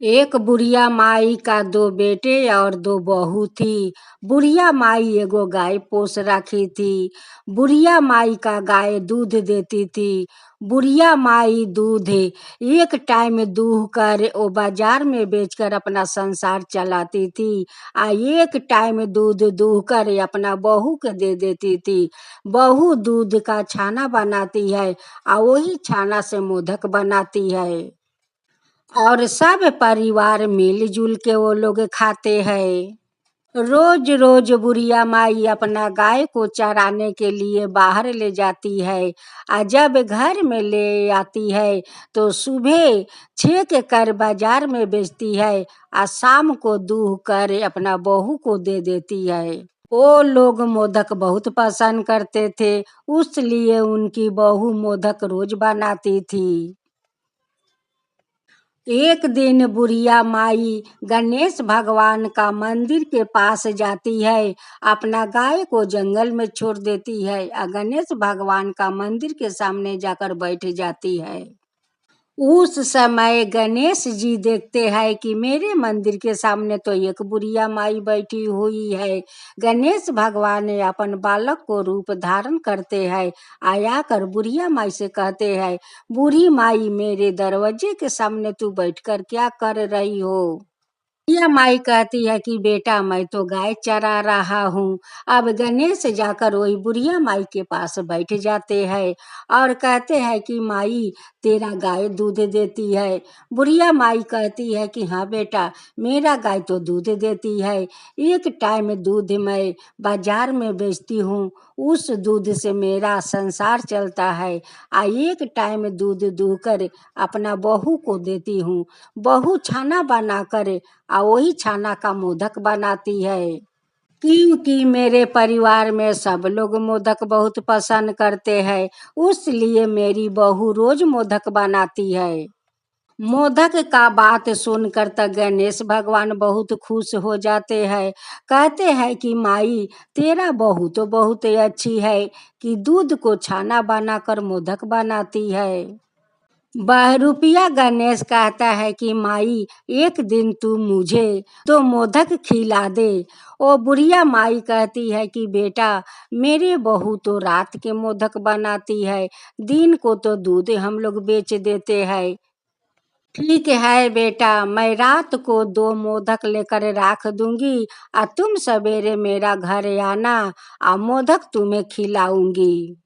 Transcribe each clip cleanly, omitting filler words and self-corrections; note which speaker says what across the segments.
Speaker 1: एक बुढ़िया माई का दो बेटे और दो बहू थी। बुढ़िया माई एगो गाय पोस रखी थी। बुढ़िया माई का गाय दूध देती थी। बुढ़िया माई दूध एक टाइम दूह कर वो बाजार में बेचकर अपना संसार चलाती थी। एक टाइम दूध दूह कर अपना बहू के दे देती थी। बहू दूध का छाना बनाती है और वही छाना से मोदक बनाती है और सब परिवार मिलजुल के वो लोग खाते हैं। रोज रोज बुढ़िया माई अपना गाय को चराने के लिए बाहर ले जाती है। जब घर में ले आती है तो सुबह छेक कर बाजार में बेचती है और शाम को दूह कर अपना बहू को दे देती है। वो लोग मोदक बहुत पसंद करते थे, उसलिए उनकी बहू मोदक रोज बनाती थी। एक दिन बुढ़िया माई गणेश भगवान का मंदिर के पास जाती है, अपना गाय को जंगल में छोड़ देती है और गणेश भगवान का मंदिर के सामने जाकर बैठ जाती है। उस समय गणेश जी देखते हैं कि मेरे मंदिर के सामने तो एक बुढ़िया माई बैठी हुई है। गणेश भगवान अपन बालक को रूप धारण करते हैं, आया कर बुढ़िया माई से कहते हैं, बूढ़ी माई मेरे दरवाजे के सामने तू बैठकर क्या कर रही हो? बुढ़िया माई कहती है कि बेटा मैं तो गाय चरा रहा हूँ। अब गणेश जाकर वही बुढ़िया माई के पास बैठ जाते हैं और कहते हैं कि माई तेरा गाय दूध देती है। बुढ़िया माई कहती है कि हाँ बेटा मेरा गाय तो दूध देती है। एक टाइम दूध मैं बाजार में बेचती हूँ, उस दूध से मेरा संसार चलता है। एक टाइम दूध दूहकर अपना बहू को देती हूँ। बहू छाना बनाकर वही छाना का मोदक बनाती है। क्योंकि मेरे परिवार में सब लोग मोदक बहुत पसंद करते हैं, उसलिए मेरी बहू रोज मोदक बनाती है। मोदक का बात सुनकर तक गणेश भगवान बहुत खुश हो जाते हैं। कहते हैं कि माई तेरा बहू तो बहुत अच्छी है कि दूध को छाना बनाकर मोदक बनाती है। बहरूपिया गणेश कहता है कि माई एक दिन तू मुझे तो मोदक खिला दे। ओ बुढ़िया माई कहती है कि बेटा मेरे बहू तो रात के मोदक बनाती है, दिन को तो दूध हम लोग बेच देते हैं। ठीक है बेटा मैं रात को 2 मोदक लेकर रख दूंगी और तुम सवेरे मेरा घर आना और मोदक तुम्हें खिलाऊंगी।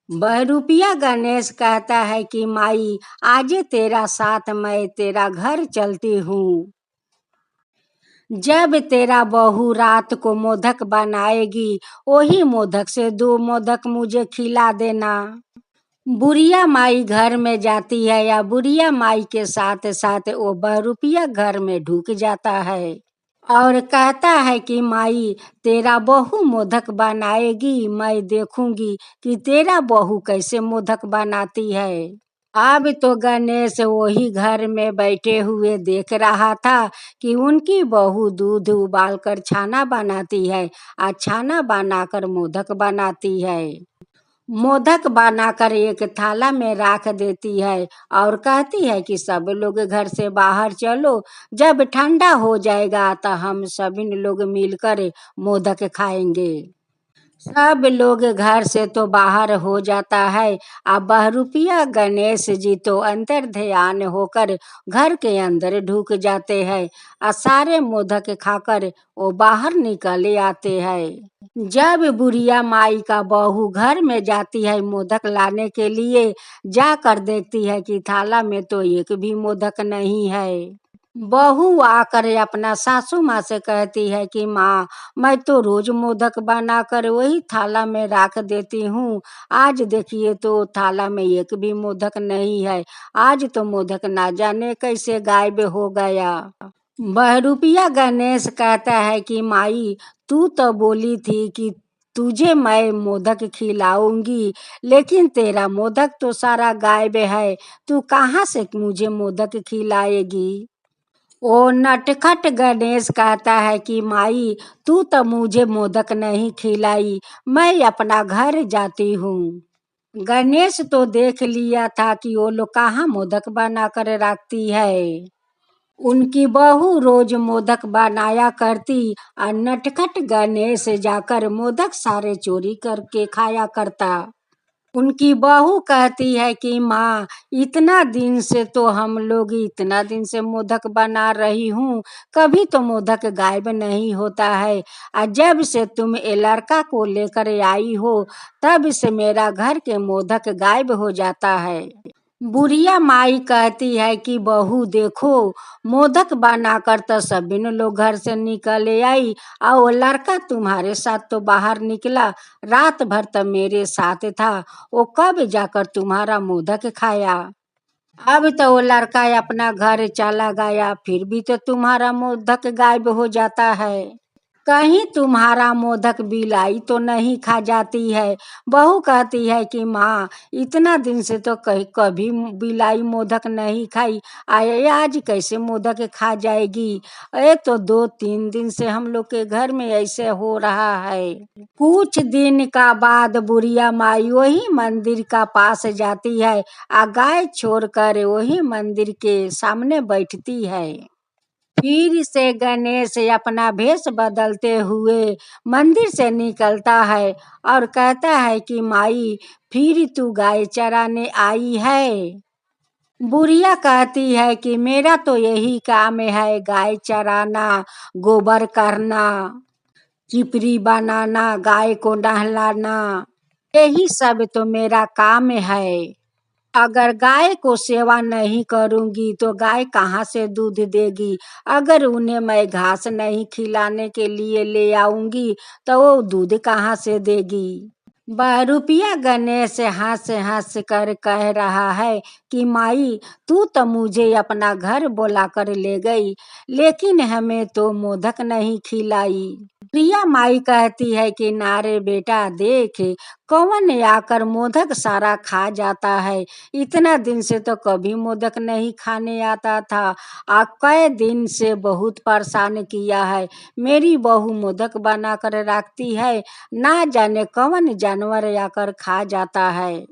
Speaker 1: बहरूपिया गणेश कहता है कि माई आज तेरा साथ मैं तेरा घर चलती हूँ। जब तेरा बहू रात को मोदक बनाएगी वही मोदक से 2 मोदक मुझे खिला देना। बुढ़िया माई घर में जाती है या बुढ़िया माई के साथ साथ वो बहरूपिया घर में ढुक जाता है और कहता है कि माई तेरा बहू मोदक बनाएगी, मैं देखूंगी कि तेरा बहू कैसे मोदक बनाती है। अब तो गणेश वही घर में बैठे हुए देख रहा था कि उनकी बहू दूध उबाल कर छाना बनाती है और छाना बनाकर मोदक बनाती है। मोदक बनाकर एक थाला में रख देती है और कहती है कि सब लोग घर से बाहर चलो, जब ठंडा हो जाएगा तो हम सभी लोग मिलकर मोदक खाएंगे। सब लोग घर से तो बाहर हो जाता है। अब बहरूपिया गणेश जी तो अंतर ध्यान होकर घर के अंदर ढुक जाते हैं और सारे मोदक खाकर वो बाहर निकले आते हैं। जब बुढ़िया माई का बहू घर में जाती है मोदक लाने के लिए, जाकर देखती है कि थाला में तो एक भी मोदक नहीं है। बहू आकर अपना सासू माँ से कहती है कि माँ मैं तो रोज मोदक बनाकर वही थाला में रख देती हूँ, आज देखिए तो थाला में एक भी मोदक नहीं है, आज तो मोदक ना जाने कैसे गायब हो गया। बहरूपिया गणेश कहता है कि माई तू तो बोली थी कि तुझे मैं मोदक खिलाऊंगी, लेकिन तेरा मोदक तो सारा गायब है, तू कहाँ से मुझे मोदक खिलाएगी? ओ नटखट गणेश कहता है कि माई तू तो मुझे मोदक नहीं खिलाई, मैं अपना घर जाती हूँ। गणेश तो देख लिया था कि वो लोग कहाँ मोदक बना कर रखती है। उनकी बहू रोज मोदक बनाया करती और नटखट गणेश जाकर मोदक सारे चोरी करके खाया करता। उनकी बहू कहती है कि माँ, इतना दिन से तो हम लोग इतना दिन से मोदक बना रही हूँ, कभी तो मोदक गायब नहीं होता है, और जब से तुम ये लड़का को लेकर आई हो तब से मेरा घर के मोदक गायब हो जाता है। बुढ़िया माई कहती है कि बहू देखो, मोदक बनाकर तो सभी लोग घर से निकले आई, और वो लड़का तुम्हारे साथ तो बाहर निकला, रात भर तो मेरे साथ था, वो कब जाकर तुम्हारा मोदक खाया। अब तो वो लड़का अपना घर चला गया, फिर भी तो तुम्हारा मोदक गायब हो जाता है। कहीं तुम्हारा मोदक बिलाई तो नहीं खा जाती है। बहू कहती है कि माँ, इतना दिन से तो कहीं कभी बिलाई मोदक नहीं खाई, आए आज कैसे मोदक खा जाएगी। ये तो 2-3 दिन से हम लोग के घर में ऐसे हो रहा है। कुछ दिन का बाद बुढ़िया माई वही मंदिर का पास जाती है, आ गाय छोड़कर वही मंदिर के सामने बैठती है। फिर से गणेश अपना भेष बदलते हुए मंदिर से निकलता है और कहता है कि माई, फिर तू गाय चराने आई है। बुढ़िया कहती है कि मेरा तो यही काम है, गाय चराना, गोबर करना, चिपरी बनाना, गाय को नहलाना, यही सब तो मेरा काम है। अगर गाय को सेवा नहीं करूंगी तो गाय कहाँ से दूध देगी। अगर उन्हें मैं घास नहीं खिलाने के लिए ले आऊंगी तो वो दूध कहाँ से देगी। रुपया गणेश हंस कर कह रहा है कि माई, तू तो मुझे अपना घर बुला कर ले गई, लेकिन हमें तो मोदक नहीं खिलाई। प्रिया माई कहती है कि नारे बेटा देख, कौन आकर मोदक सारा खा जाता है, इतना दिन से तो कभी मोदक नहीं खाने आता था, आ कई दिन से बहुत परेशान किया है। मेरी बहू मोदक बना कर रखती है, ना जाने कौन जानवर आकर खा जाता है।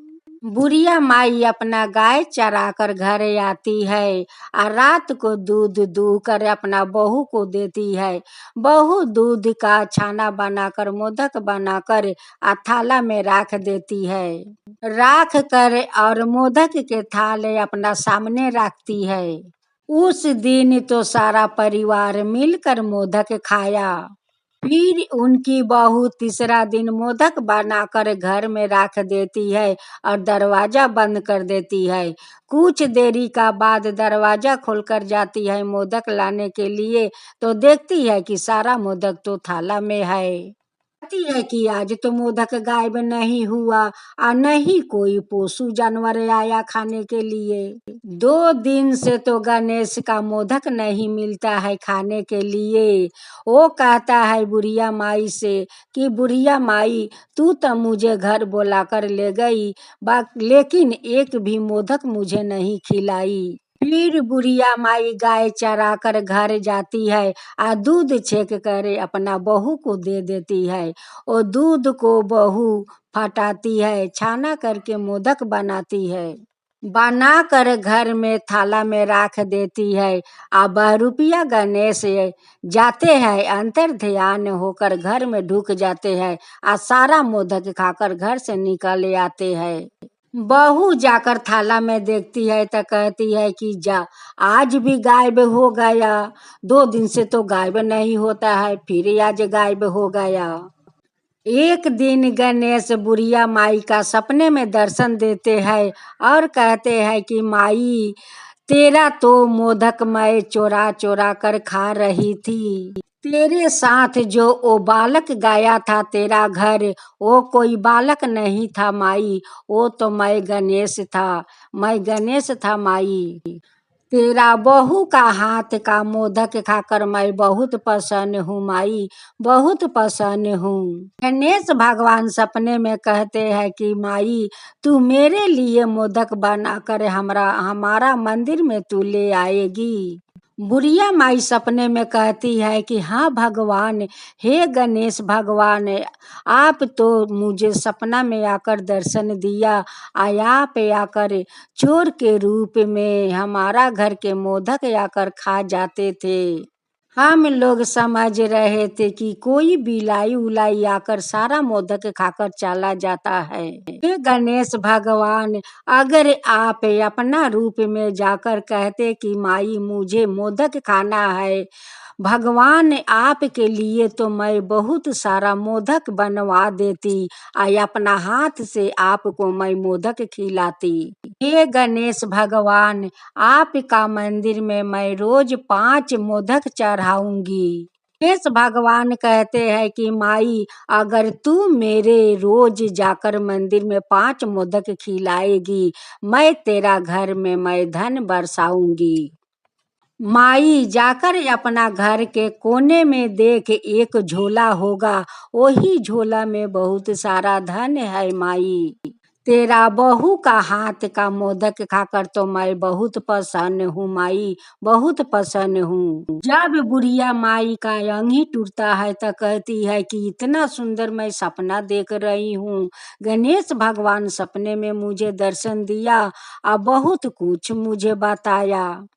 Speaker 1: बुढ़िया माई अपना गाय चरा कर घर आती है और रात को दूध दूह कर अपना बहू को देती है। बहू दूध का छाना बनाकर मोदक बनाकर थाला में रख देती है। राख कर और मोदक के थाले अपना सामने रखती है। उस दिन तो सारा परिवार मिलकर मोदक खाया। फिर उनकी बहू तीसरा दिन मोदक बनाकर घर में रख देती है और दरवाजा बंद कर देती है। कुछ देरी का बाद दरवाजा खोलकर जाती है मोदक लाने के लिए, तो देखती है कि सारा मोदक तो थाला में है। कहती है कि आज तो मोदक गायब नहीं हुआ और नहीं कोई पोसू जानवर आया खाने के लिए। 2 दिन से तो गणेश का मोदक नहीं मिलता है खाने के लिए। वो कहता है बुढ़िया माई से कि बुढ़िया माई, तू तो मुझे घर बुला कर ले गई, लेकिन एक भी मोदक मुझे नहीं खिलाई। फिर बुढ़िया माई गाय चरा कर घर जाती है और दूध छेक कर अपना बहू को दे देती है। और दूध को बहू फटाती है, छाना करके मोदक बनाती है, बना कर घर में थाला में रख देती है। अब रुपया गणेश जाते हैं, अंतर ध्यान होकर घर में ढुक जाते हैं और सारा मोदक खाकर घर से निकल आते हैं। बहू जाकर थाला में देखती है तो कहती है कि जा, आज भी गायब हो गया, 2 दिन से तो गायब नहीं होता है, फिर आज गायब हो गया। एक दिन गणेश बुढ़िया माई का सपने में दर्शन देते हैं और कहते हैं कि माई, तेरा तो मोदक मैं चोरा चोरा कर खा रही थी। तेरे साथ जो वो बालक गया था तेरा घर, वो कोई बालक नहीं था माई, वो तो मैं गणेश था माई। तेरा बहू का हाथ का मोदक खाकर मैं बहुत प्रसन्न हूँ माई, बहुत प्रसन्न हूँ। गणेश भगवान सपने में कहते हैं कि माई, तू मेरे लिए मोदक बनाकर हमारा मंदिर में तू ले आएगी। बुढ़िया माई सपने में कहती है कि हाँ भगवान, हे गणेश भगवान, आप तो मुझे सपना में आकर दर्शन दिया। आप आकर चोर के रूप में हमारा घर के मोदक आकर खा जाते थे। हम लोग समझ रहे थे कि कोई बिलाई उलाई आकर सारा मोदक खाकर चला जाता है। हे गणेश भगवान, अगर आप अपना रूप में जाकर कहते कि माई मुझे मोदक खाना है, भगवान आपके लिए तो मैं बहुत सारा मोदक बनवा देती, अपना हाथ से आपको मैं मोदक खिलाती। हे गणेश भगवान, आपका मंदिर में मैं रोज 5 मोदक चढ़ाऊंगी। गणेश भगवान कहते हैं कि माई, अगर तू मेरे रोज जाकर मंदिर में 5 मोदक खिलाएगी, मैं तेरा घर में मैं धन बरसाऊंगी। माई जाकर अपना घर के कोने में देख, एक झोला होगा, वही झोला में बहुत सारा धन है। माई, तेरा बहू का हाथ का मोदक खाकर तो मैं बहुत प्रसन्न हूँ। माई, बहुत प्रसन्न हूँ। जब बुढ़िया माई का अंगी टूटता है तो कहती है कि इतना सुंदर मैं सपना देख रही हूँ। गणेश भगवान सपने में मुझे दर्शन दिया और बहुत कुछ मुझे बताया।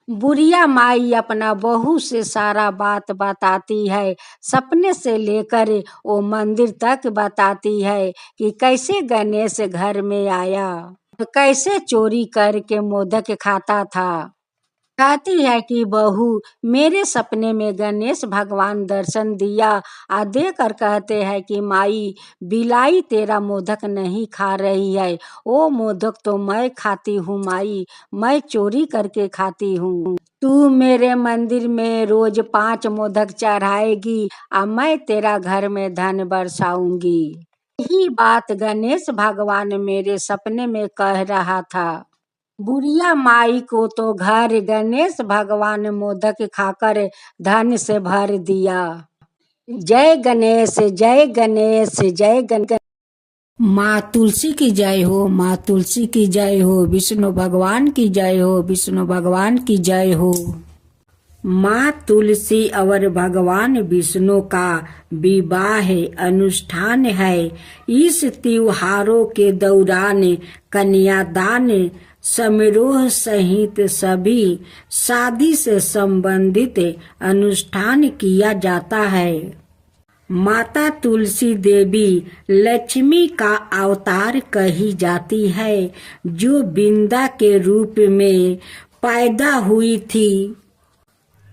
Speaker 1: बुढ़िया माई अपना बहू से सारा बात बताती है, सपने से लेकर वो मंदिर तक बताती है कि कैसे गणेश घर में आया, कैसे चोरी करके मोदक खाता था। कहती है कि बहू, मेरे सपने में गणेश भगवान दर्शन दिया और देकर कहते हैं कि माई, बिलाई तेरा मोदक नहीं खा रही है, वो मोदक तो मैं खाती हूँ। माई, मैं चोरी करके खाती हूँ। तू मेरे मंदिर में रोज 5 मोदक चढ़ाएगी और मैं तेरा घर में धन बरसाऊंगी। यही बात गणेश भगवान मेरे सपने में कह रहा था। बुढ़िया माई को तो घर गणेश भगवान मोदक खाकर धन से भर दिया। जय गणेश, जय गणेश, जय गणेश। माँ तुलसी की जय हो, माँ तुलसी की जय हो, विष्णु भगवान की जय हो, विष्णु भगवान की जय हो। माँ तुलसी और भगवान विष्णु का विवाह अनुष्ठान है। इस त्योहारों के दौरान कन्यादान समारोह सहित सभी शादी से संबंधित अनुष्ठान किया जाता है। माता तुलसी देवी लक्ष्मी का अवतार कही जाती है, जो वृंदा के रूप में पैदा हुई थी।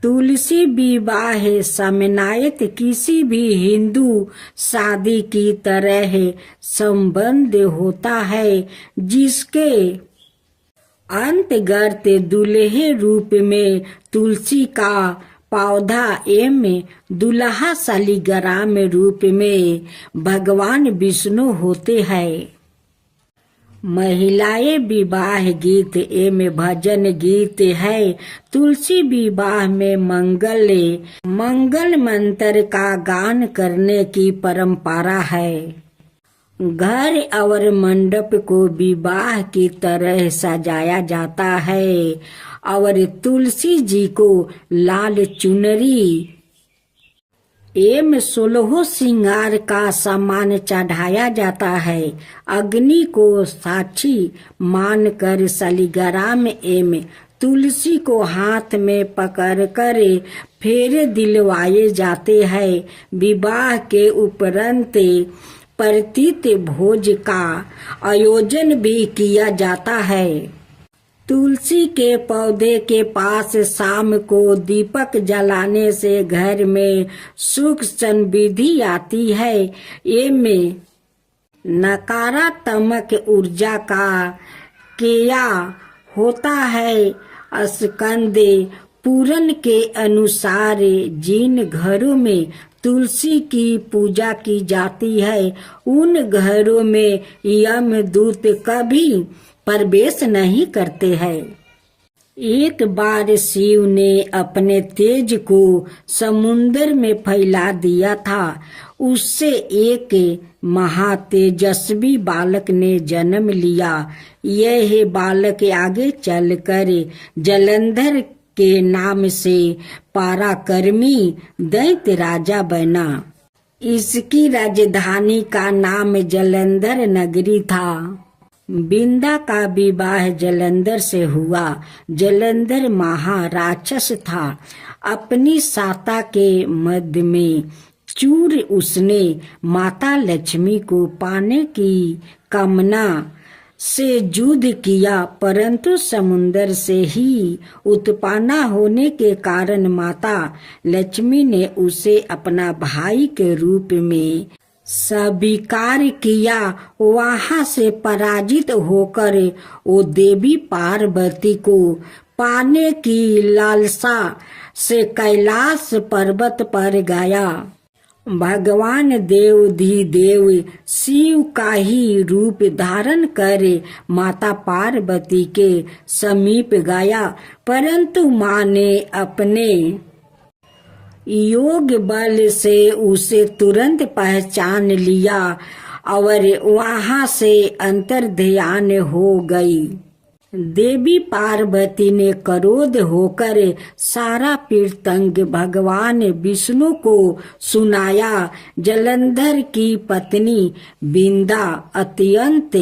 Speaker 1: तुलसी विवाह समन्वयक किसी भी हिंदू शादी की तरह संबंध होता है, जिसके अंतर्गत दूल्हे रूप में तुलसी का पौधा एवं दुल्हा शालिग्राम रूप में भगवान विष्णु होते हैं। महिलाएं विवाह गीत एवं भजन गीत है। तुलसी विवाह में मंगल मंत्र का गान करने की परंपरा है। घर और मंडप को विवाह की तरह सजाया जाता है और तुलसी जी को लाल चुनरी एवं 16 श्रृंगार का सामान चढ़ाया जाता है। अग्नि को साक्षी मानकर शालिग्राम एवं तुलसी को हाथ में पकड़कर फेरे दिलवाए जाते हैं। विवाह के उपरांत प्रतीत भोज का आयोजन भी किया जाता है। तुलसी के पौधे के पास शाम को दीपक जलाने से घर में सुख समृद्धि आती है। एवं नकारात्मक ऊर्जा का क्रिया होता है। स्कंद पुराण के अनुसार जिन घरों में तुलसी की पूजा की जाती है, उन घरों में यमदूत कभी प्रवेश नहीं करते हैं। एक बार शिव ने अपने तेज को समुद्र में फैला दिया था। उससे एक महातेजस्वी बालक ने जन्म लिया। यह बालक आगे चलकर जलंधर के नाम से पराक्रमी दैत्य राजा बना। इसकी राजधानी का नाम जालंधर नगरी था। बिंदा का विवाह जालंधर से हुआ। जालंधर महाराक्षस था। अपनी साता के मध्य में चूर उसने माता लक्ष्मी को पाने की कामना से युद्ध किया, परंतु समुद्र से ही उत्पन्न होने के कारण माता लक्ष्मी ने उसे अपना भाई के रूप में स्वीकार किया। वहां से पराजित होकर वो देवी पार्वती को पाने की लालसा से कैलाश पर्वत पर गया। भगवान देवाधिदेव शिव का ही रूप धारण कर माता पार्वती के समीप गया, परंतु माँ ने अपने योग बल से उसे तुरंत पहचान लिया और वहां से अंतर्ध्यान हो गई। देवी पार्वती ने क्रोध होकर सारा प्रसंग भगवान विष्णु को सुनाया। जालंधर की पत्नी बिंदा अत्यंत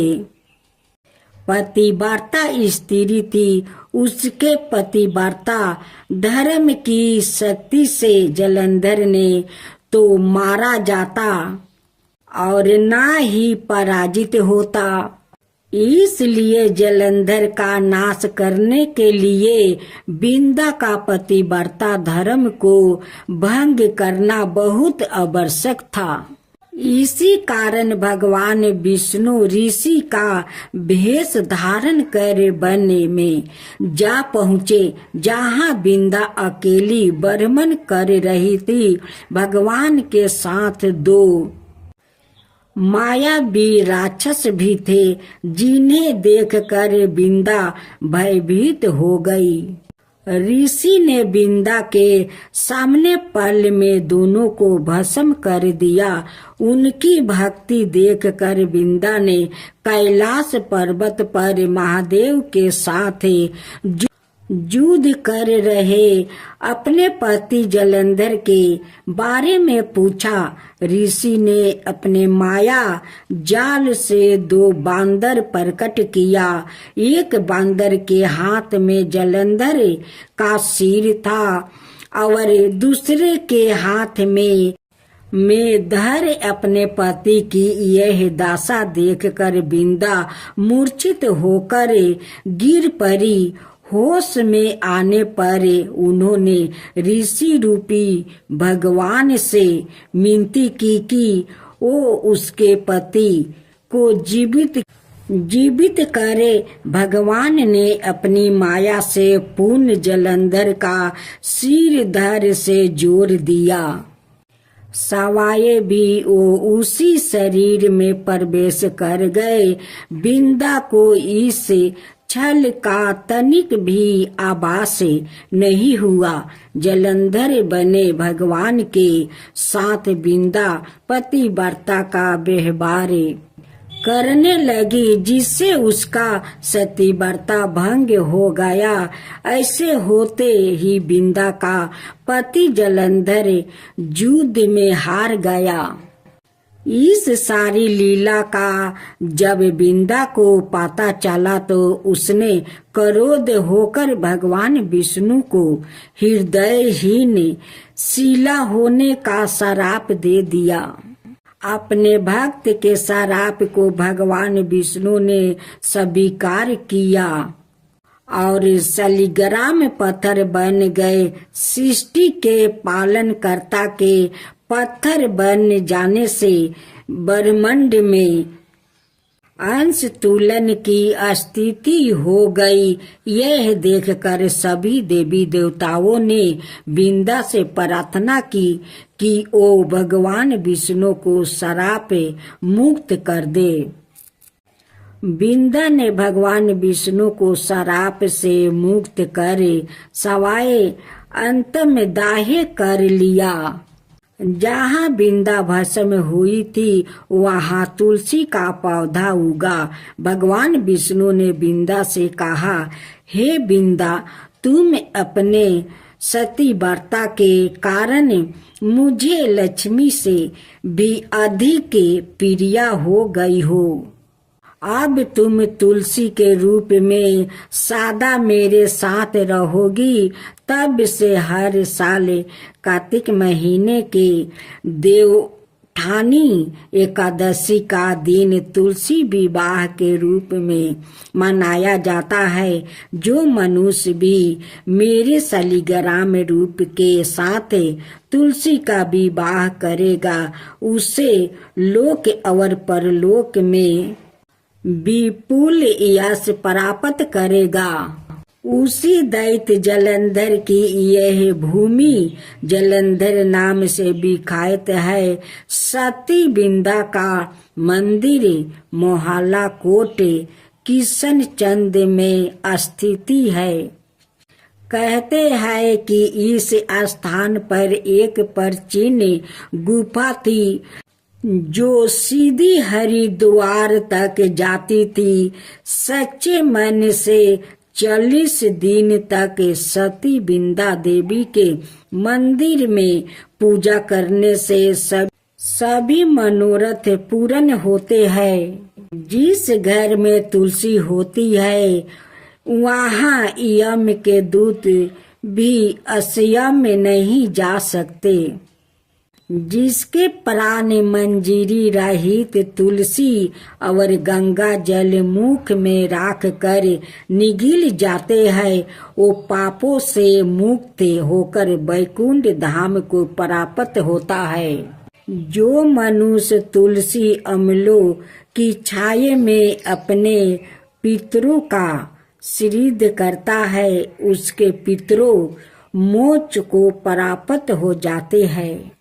Speaker 1: पतिव्रता स्त्री थी। उसके पतिव्रता धर्म की शक्ति से जालंधर ने तो मारा जाता और ना ही पराजित होता। इसलिए जालंधर का नाश करने के लिए बिंदा का पतिव्रता धर्म को भंग करना बहुत आवश्यक था। इसी कारण भगवान विष्णु ऋषि का भेष धारण कर वन में जा पहुँचे, जहाँ बिंदा अकेली भ्रमण कर रही थी। भगवान के साथ दो मायावी राक्षस भी थे, जिन्हें देखकर बिंदा भयभीत हो गई। ऋषि ने बिंदा के सामने पल में दोनों को भस्म कर दिया। उनकी भक्ति देखकर बिंदा ने कैलाश पर्वत पर महादेव के साथ युद्ध कर रहे अपने पति जालंधर के बारे में पूछा। ऋषि ने अपने माया जाल से दो बांदर प्रकट किया। एक बांदर के हाथ में जालंधर का सिर था और दूसरे के हाथ में धर अपने पति की यह दशा देखकर बिंदा मूर्छित होकर गिर पड़ी। होश में आने पर उन्होंने ऋषि रूपी भगवान से विनती की कि वो उसके पति को जीवित करे। भगवान ने अपनी माया से पुनः जालंधर का सिर धड़ से जोड़ दिया। सवाए भी वो उसी शरीर में प्रवेश कर गए। बिंदा को इस छल का तनिक भी आभास नहीं हुआ। जालंधर बने भगवान के साथ बिंदा पतिव्रता का व्यवहार करने लगी, जिससे उसका सतीव्रता भंग हो गया। ऐसे होते ही बिंदा का पति जालंधर युद्ध में हार गया। इस सारी लीला का जब बिंदा को पता चला तो उसने क्रोध होकर भगवान विष्णु को हृदयहीन शिला होने का श्राप दे दिया। अपने भक्त के श्राप को भगवान विष्णु ने स्वीकार किया और शालिग्राम पत्थर बन गए। सृष्टि के पालनकर्ता के पत्थर बन जाने से ब्रह्मांड में अंश तुलन की स्थिति हो गई। यह देखकर सभी देवी देवताओं ने बिंदा से प्रार्थना की कि वो भगवान विष्णु को श्राप मुक्त कर दे। बिंदा ने भगवान विष्णु को श्राप से मुक्त कर सवाए अंत में दाह कर लिया। जहाँ बिंदा भस्म हुई थी वहाँ तुलसी का पौधा उगा। भगवान विष्णु ने बिंदा से कहा, हे बिंदा, तुम अपने सती व्रता के कारण मुझे लक्ष्मी से भी अधिक प्रिया हो गई हो। अब तुम तुलसी के रूप में सदा मेरे साथ रहोगी। तब से हर साल कार्तिक महीने के देवउठानी एकादशी का दिन तुलसी विवाह के रूप में मनाया जाता है। जो मनुष्य भी मेरे शालिग्राम रूप के साथ तुलसी का विवाह करेगा उसे लोक और परलोक में विपुल यश प्राप्त करेगा। उसी दैत्य जलंधर की यह भूमि जलंधर नाम से विख्यात है। सती बिंदा का मंदिर मोहल्ला कोट किशनचंद में स्थित है। कहते हैं कि इस स्थान पर एक प्राचीन गुफा थी जो सीधी हरिद्वार तक जाती थी। सच्चे मन से 40 दिन तक सती बिंदा देवी के मंदिर में पूजा करने से सभी मनोरथ पूर्ण होते हैं। जिस घर में तुलसी होती है वहाँ यम के दूत भी असयम में नहीं जा सकते। जिसके प्राण मंजीरी रहित तुलसी और गंगा जल मुख में राख कर निगल जाते हैं वो पापों से मुक्त होकर वैकुंठ धाम को प्राप्त होता है। जो मनुष्य तुलसी अमलों की छाये में अपने पितरों का श्राद्ध करता है उसके पितरों मोक्ष को प्राप्त हो जाते हैं।